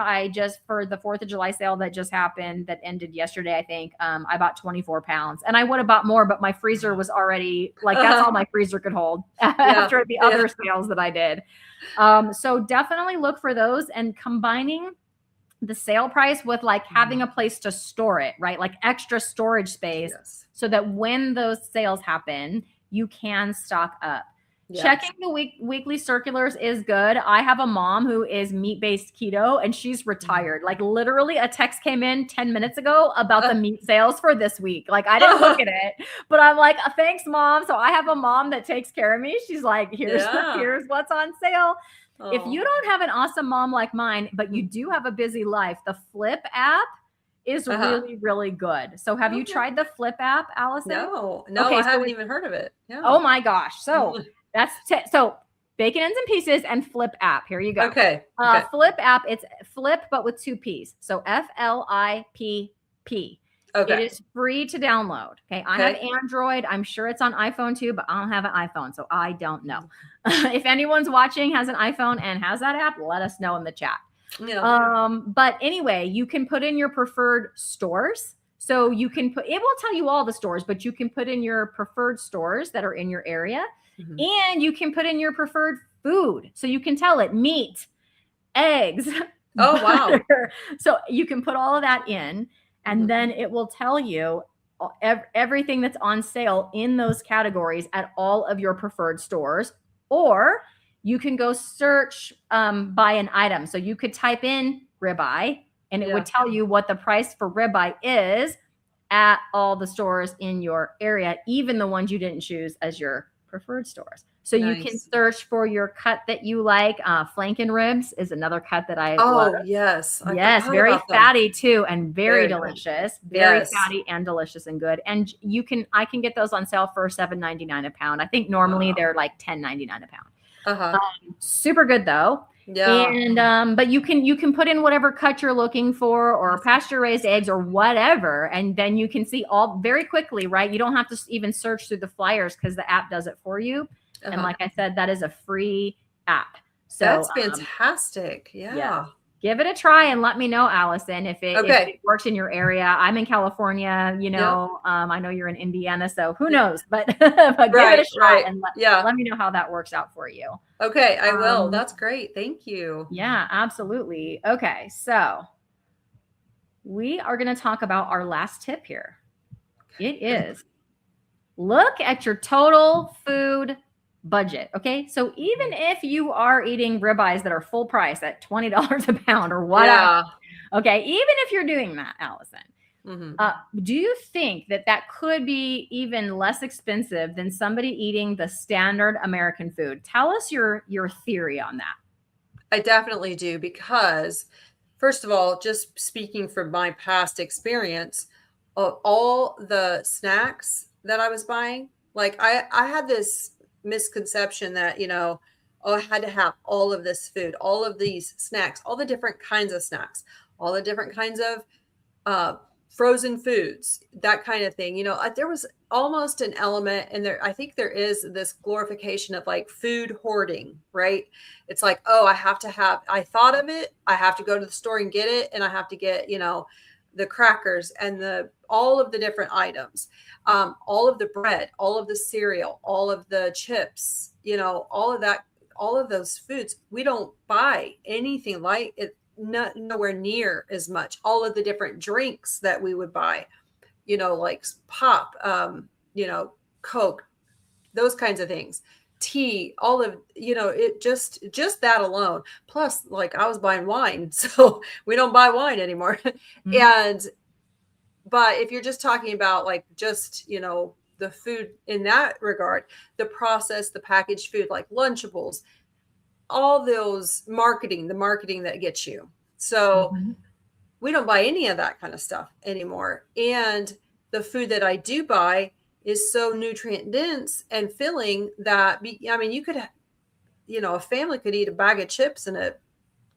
for the 4th of July sale that just happened, that ended yesterday, I think I bought 24 pounds, and I would have bought more, but my freezer was already like, that's all my freezer could hold after the other sales that I did. So definitely look for those, and combining the sale price with like having a place to store it, right? Like extra storage space so that when those sales happen, you can stock up. Yes. Checking the weekly circulars is good. I have a mom who is meat-based keto, and she's retired. Like literally a text came in 10 minutes ago about the meat sales for this week. Like I didn't look at it, but I'm like, thanks, Mom. So I have a mom that takes care of me. She's like, here's what's on sale. Oh. If you don't have an awesome mom like mine, but you do have a busy life, the Flip app is really, really good. So have you tried the Flip app, Allison? No, I haven't even heard of it. Yeah. Oh my gosh. So so bacon ends and pieces and Flip app. Here you go. Okay. Flip app. It's Flip, but with 2 P's. So FLIPP. Okay. It is free to download. Okay. I have Android. I'm sure it's on iPhone too, but I don't have an iPhone, so I don't know. If anyone's watching has an iPhone and has that app, let us know in the chat. Yeah. But anyway, you can put in your preferred stores. So you can it will tell you all the stores, but you can put in your preferred stores that are in your area. Mm-hmm. And you can put in your preferred food. So you can tell it meat, eggs. Oh, butter. Wow. So you can put all of that in, and then it will tell you everything that's on sale in those categories at all of your preferred stores. Or you can go search by an item. So you could type in ribeye, and it would tell you what the price for ribeye is at all the stores in your area, even the ones you didn't choose as your preferred stores. So you can Nice. search for your cut that you like. Flanken ribs is another cut that I love. Oh, yes. I Yes, forgot very about them. fatty too, and very Very good. delicious. Very Yes. fatty and delicious and good. And I can get those on sale for $7.99 a pound. I think normally Wow. they're like $10.99 a pound. Uh-huh. Super good though. Yeah. And but you can put in whatever cut you're looking for, or pasture raised eggs or whatever, and then you can see all very quickly, right? You don't have to even search through the flyers because the app does it for you. And Uh-huh. like I said, that is a free app. So That's fantastic. yeah. Yeah. Give it a try and let me know, Allison, if it works in your area. I'm in California, you know, I know you're in Indiana, so who knows, but give it a shot and let me know how that works out for you. Okay, I will. That's great. Thank you. Yeah, absolutely. Okay, so we are going to talk about our last tip here. It is look at your total food budget. Okay. So even if you are eating ribeyes that are full price at $20 a pound or whatever, okay, even if you're doing that, Allison, do you think that could be even less expensive than somebody eating the standard American food? Tell us your theory on that. I definitely do, because first of all, just speaking from my past experience, all the snacks that I was buying, like I had this misconception that, you know, oh, I had to have all of this food, all of these snacks, all the different kinds of snacks, all the different kinds of frozen foods, that kind of thing. You know, there was almost an element, and I think there is this glorification of like food hoarding, right? It's like, oh, I thought of it, I have to go to the store and get it, and I have to get, you know, the crackers and all of the different items, all of the bread, all of the cereal, all of the chips, you know, all of that, all of those foods. We don't buy anything like it, nowhere near as much. All of the different drinks that we would buy, you know, like pop, you know, Coke, those kinds of things, tea, all of, you know, it just that alone. Plus, like, I was buying wine, so we don't buy wine anymore. But if you're just talking about like just, you know, the food in that regard, the processed, the packaged food, like Lunchables, all those the marketing that gets you. So we don't buy any of that kind of stuff anymore. And the food that I do buy is so nutrient dense and filling that, I mean, you could, you know, a family could eat a bag of chips in a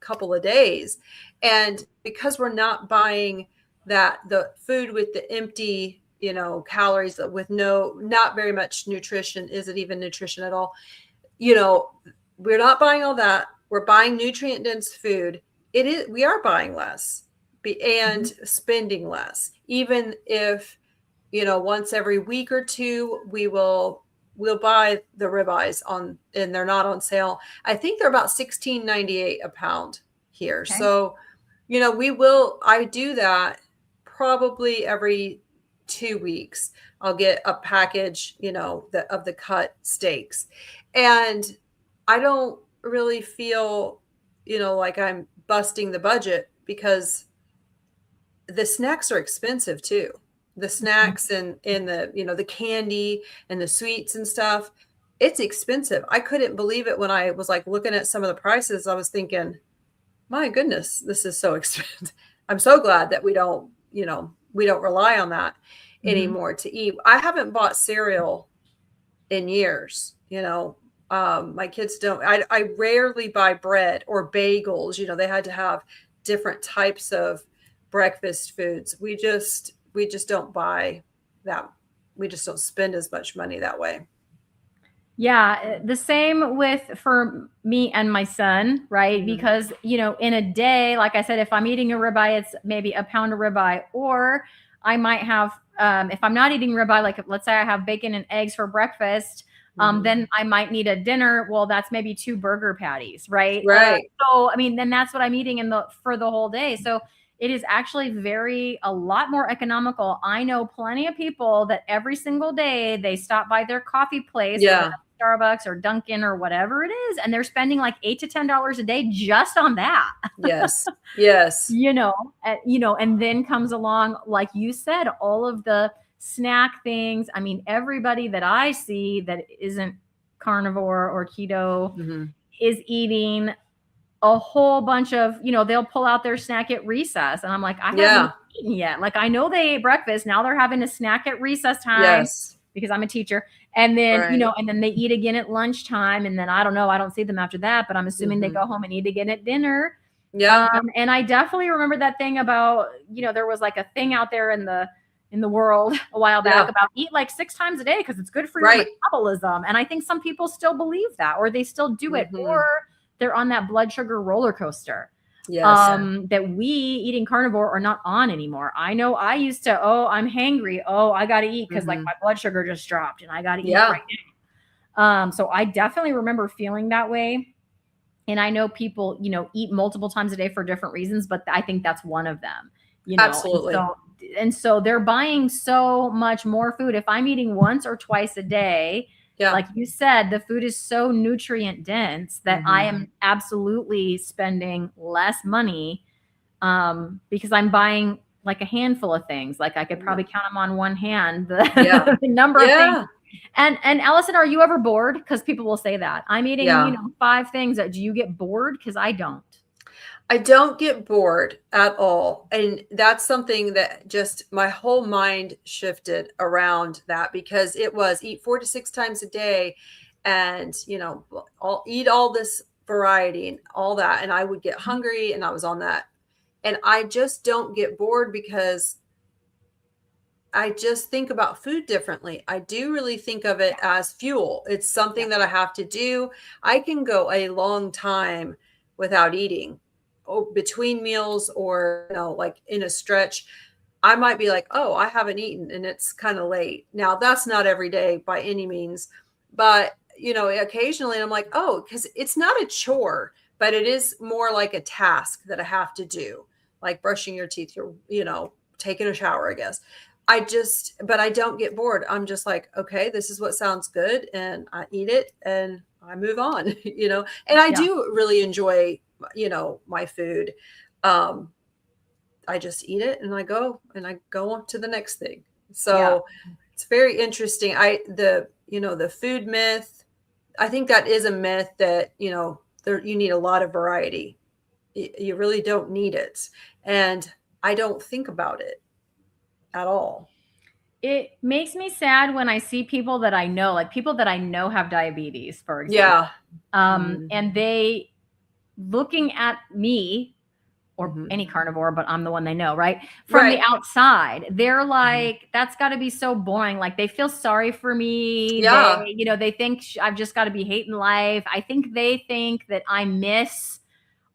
couple of days. And because we're not buying the food with the empty, you know, calories, with not very much nutrition, is it even nutrition at all? You know, we're not buying all that. We're buying nutrient dense food. We are buying less and spending less, even if, you know, once every week or two, we'll buy the ribeyes and they're not on sale. I think they're about $16.98 a pound here. Okay. So, you know, I do that probably every 2 weeks. I'll get a package, you know, of the cut steaks. And I don't really feel, you know, like I'm busting the budget, because the snacks are expensive too. The snacks and the, you know, the candy and the sweets and stuff, it's expensive. I couldn't believe it when I was like looking at some of the prices. I was thinking, my goodness, this is so expensive. I'm so glad that we don't rely on that anymore to eat. I haven't bought cereal in years, you know. My kids don't. I rarely buy bread or bagels. You know, they had to have different types of breakfast foods. We just don't buy that. We just don't spend as much money that way. Yeah, the same for me and my son, right? Because, you know, in a day, like I said, if I'm eating a ribeye, it's maybe a pound of ribeye, or I might have, if I'm not eating ribeye, like let's say I have bacon and eggs for breakfast, then I might need a dinner. Well, that's maybe 2 burger patties, right? Right. So, I mean, then that's what I'm eating for the whole day. So it is actually a lot more economical. I know plenty of people that every single day they stop by their coffee place, or Starbucks or Dunkin' or whatever it is, and they're spending like $8 to $10 a day just on that. Yes. Yes. And then comes along, like you said, all of the snack things. I mean, everybody that I see that isn't carnivore or keto Mm-hmm. is eating a whole bunch of, they'll pull out their snack at recess. And I'm like, I haven't eaten yet. Like, I know they ate breakfast. Now they're having a snack at recess time. Yes. Because I'm a teacher. And then, Right. and then they eat again at lunchtime. And then I don't know, I don't see them after that, but I'm assuming they go home and eat again at dinner. Yeah. And I definitely remember that thing about, there was like a thing out there in the world a while back about eat like 6 times a day because it's good for your metabolism. And I think some people still believe that, or they still do it, or they're on that blood sugar roller coaster. Yes. That we eating carnivore are not on anymore. I know I used to, I'm hangry. I got to eat because like my blood sugar just dropped and I got to eat right now. So I definitely remember feeling that way. And I know people, eat multiple times a day for different reasons, but I think that's one of them, Absolutely. And so they're buying so much more food. If I'm eating once or twice a day, like you said, the food is so nutrient dense that I am absolutely spending less money because I'm buying like a handful of things. Like I could probably count them on one hand, the number of things. And Allison, are you ever bored? Because people will say that. I'm eating, 5 things. Do you get bored? Because I don't. I don't get bored at all. And that's something that just my whole mind shifted around that, because it was eat 4 to 6 times a day and, I'll eat all this variety and all that. And I would get hungry and I was on that. And I just don't get bored because I just think about food differently. I do really think of it as fuel. It's something that I have to do. I can go a long time without eating. Between meals, or like in a stretch, I might be like, oh, I haven't eaten and it's kind of late. Now that's not every day by any means, but occasionally I'm like, oh, because it's not a chore, but it is more like a task that I have to do, like brushing your teeth, taking a shower, I guess. But I don't get bored. I'm just like, okay, this is what sounds good, and I eat it and I move on, and I do really enjoy my food. I just eat it and I go on to the next thing. So it's very interesting. The food myth, I think that is a myth that, you need a lot of variety. You really don't need it. And I don't think about it at all. It makes me sad when I see people that I know, like people that I know have diabetes, for example. And they looking at me or any carnivore, but I'm the one they know, right? From the outside, they're like, that's got to be so boring. Like they feel sorry for me. They think I've just got to be hating life. I think they think that I miss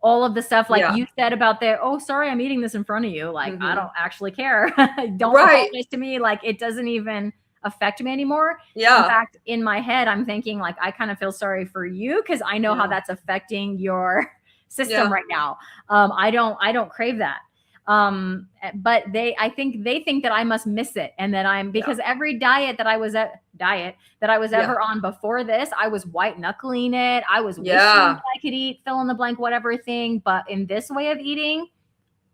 all of the stuff like you said about sorry, I'm eating this in front of you. Like, I don't actually care. Don't apologize to me. Like, it doesn't even affect me anymore. In fact, in my head, I'm thinking like, I kind of feel sorry for you because I know how that's affecting your system right now. I don't crave that. But I think they think that I must miss it. And that because every diet that I was ever on before this, I was white knuckling it. I was wishing that I could eat fill in the blank, whatever thing. But in this way of eating,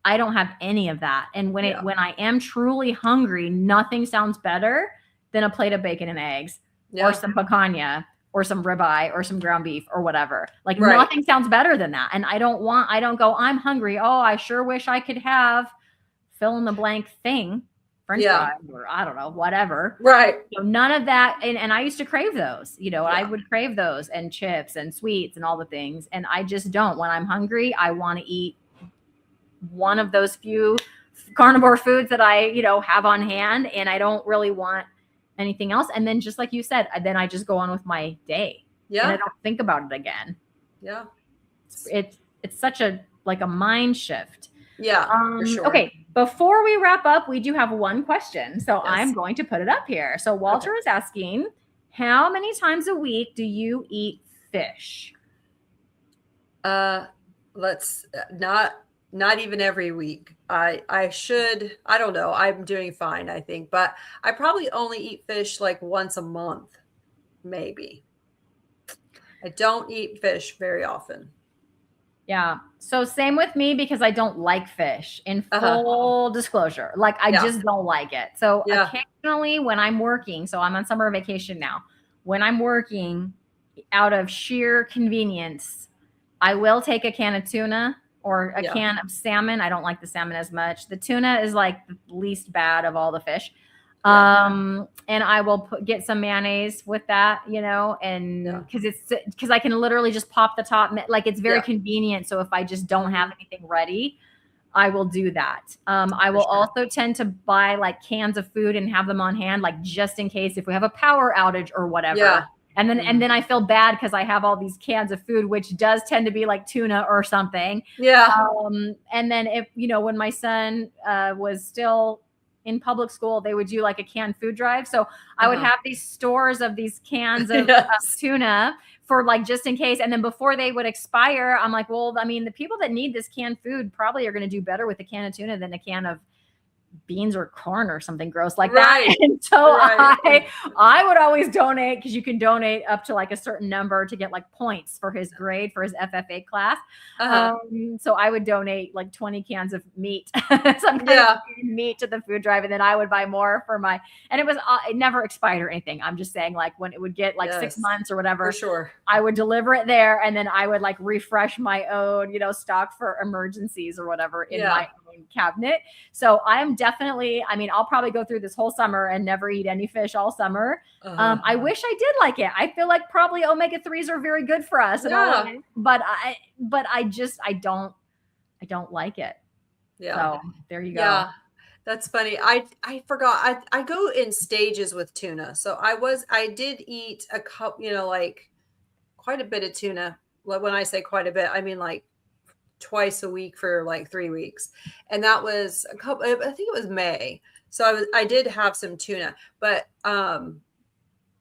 I don't have any of that. And when I am truly hungry, nothing sounds better than a plate of bacon and eggs or some picanha or some ribeye or some ground beef or whatever. Like nothing sounds better than that. And I don't go, I'm hungry. Oh, I sure wish I could have fill in the blank thing, French fries or I don't know, whatever. Right. So none of that. And I used to crave those, I would crave those and chips and sweets and all the things. And I just don't. When I'm hungry, I want to eat one of those few carnivore foods that I, have on hand. And I don't really want anything else. And then just like you said, then I just go on with my day. And I don't think about it again. It's such a mind shift. For sure. Okay. Before we wrap up, we do have one question. So I'm going to put it up here. So Walter is asking, how many times a week do you eat fish? Let's not even every week. I don't know. I'm doing fine, I think, but I probably only eat fish like once a month, maybe. I don't eat fish very often. Yeah. So same with me because I don't like fish, in full disclosure. Like I just don't like it. So occasionally when I'm working, so I'm on summer vacation now. When I'm working, out of sheer convenience, I will take a can of tuna or a can of salmon. I don't like the salmon as much. The tuna is like the least bad of all the fish. And I will get some mayonnaise with that, you know, and because I can literally just pop the top, like it's very convenient. So if I just don't have anything ready, I will do that. I will also tend to buy like cans of food and have them on hand, like just in case if we have a power outage or whatever. Yeah. And then I feel bad because I have all these cans of food, which does tend to be like tuna or something. Yeah. And then if, you know, when my son was still in public school, they would do like a canned food drive. So I would have these stores of these cans of tuna for like, just in case. And then before they would expire, I'm like, well, I mean, the people that need this canned food probably are going to do better with a can of tuna than a can of beans or corn or something gross like that. And so I would always donate, because you can donate up to like a certain number to get like points for his grade for his FFA class. So I would donate like 20 cans of meat, some kind of meat to the food drive, and then I would buy more for my, and it never expired or anything. I'm just saying, like when it would get like 6 months or whatever, for sure, I would deliver it there, and then I would like refresh my own, you know, stock for emergencies or whatever in my own cabinet. So I'm definitely, I mean, I'll probably go through this whole summer and never eat any fish all summer. I wish I did like it. I feel like probably omega-3s are very good for us, and all, but I don't like it. So there you go. Yeah. That's funny. I forgot. I go in stages with tuna. So I did eat a cup, you know, like quite a bit of tuna. When I say quite a bit, I mean like twice a week for like 3 weeks. And that was I think it was May. So I did have some tuna, but I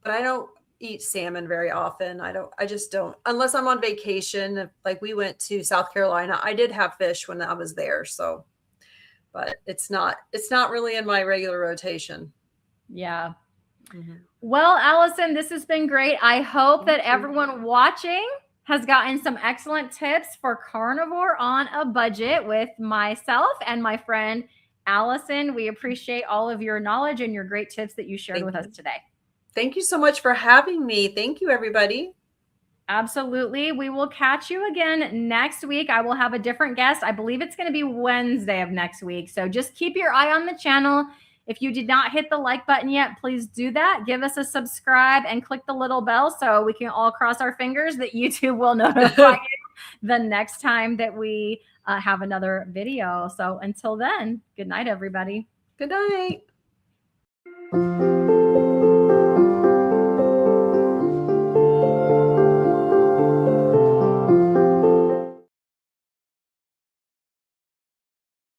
don't eat salmon very often. I just don't, unless I'm on vacation. Like we went to South Carolina. I did have fish when I was there. So, but it's not really in my regular rotation. Yeah. Well, Allison, this has been great. I hope that everyone watching has gotten some excellent tips for carnivore on a budget with myself and my friend Allison. We appreciate all of your knowledge and your great tips that you shared with us today. Thank you so much for having me. Thank you, everybody. Absolutely. We will catch you again next week. I will have a different guest. I believe it's going to be Wednesday of next week. So just keep your eye on the channel. If you did not hit the like button yet, please do that. Give us a subscribe and click the little bell so we can all cross our fingers that YouTube will notify you the next time that we have another video. So until then, good night, everybody. Good night.